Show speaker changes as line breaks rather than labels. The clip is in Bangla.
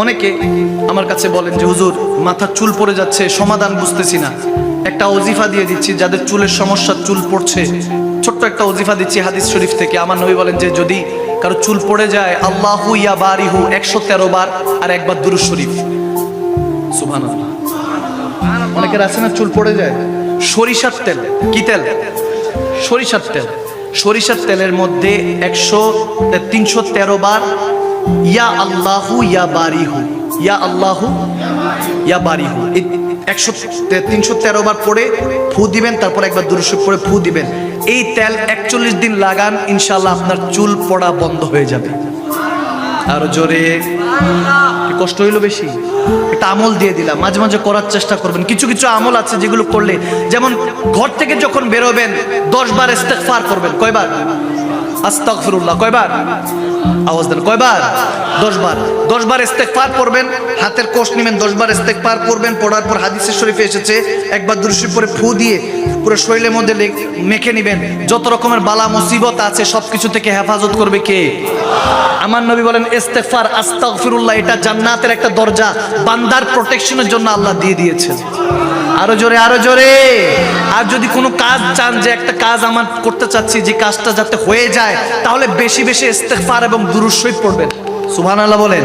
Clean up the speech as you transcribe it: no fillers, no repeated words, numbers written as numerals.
অনেকে আমার কাছে বলেন যে হুজুর মাথার চুল পড়ে যাচ্ছে, সমাধান বুঝতেছি না। একটা ওজিফা দিয়ে দিচ্ছি, যাদের চুলের সমস্যা, চুল পড়ছে, ছোট্ট একটা ওজিফা দিচ্ছি হাদিস শরীফ থেকে। আমার নবী বলেন যে যদি কারো চুল পড়ে যায়, আল্লাহু ইয়া বারিহু 113 বার আর একবার দুরূদ শরীফ। সুবহানাল্লাহ। অনেকের আছে না চুল পড়ে যায়, সরিষার তেল, কি তেল? সরিষার তেল। সরিষার তেলের মধ্যে 313 বার ইয়া আল্লাহু ইয়া বারিহু, ইয়া আল্লাহু ইয়া বারিহু, 313 বার পড়ে ফু দিবেন, তারপর একবার দুরূদ শরীফ পড়ে ফু দিবেন। এই তেল 41 দিন লাগান, ইনশাআল্লাহ আপনার চুল পড়া বন্ধ হয়ে যাবে। আরো জোরে। কষ্ট হইলো বেশি? একটা আমল দিয়ে দিলাম, মাঝে মাঝে করার চেষ্টা করবেন। কিছু কিছু আমল আছে যেগুলো করলে, যেমন ঘর থেকে যখন বেরোবেন 10 বার ইস্তেগফার করবেন। কয়বার? আস্তাগফিরুল্লাহ। কয়বার? আওয়াজ দেন। কয়বার? 10 বার। 10 বার ইস্তেগফার করবেন, হাতের কোষ নেবেন, 10 বার ইস্তেগফার করবেন। পড়ার পর হাদিসে শরীফে এসেছে একবার দুরূদ শরীফ পড়ে ফু দিয়ে পুরো শরীরের মধ্যে মেখে নেবেন। যত রকমের বালা মুসিবত আছে সবকিছু থেকে হেফাজত করবে কে? আমার নবী বলেন ইস্তেগফার, আস্তাগফিরুল্লাহ, এটা জান্নাতের একটা দরজা, বান্দার প্রোটেকশনের জন্য আল্লাহ দিয়ে দিয়েছেন। আরো জোরে, আরো জোরে। আর যদি কোনো কাজ চান, যে একটা কাজ আমার করতে চাচ্ছি, যে কাজটা যাতে হয়ে যায়, তাহলে বেশি বেশি ইস্তেগফার এবং দুরূদ শরীফ পড়বেন। সুবহানাল্লাহ বলেন।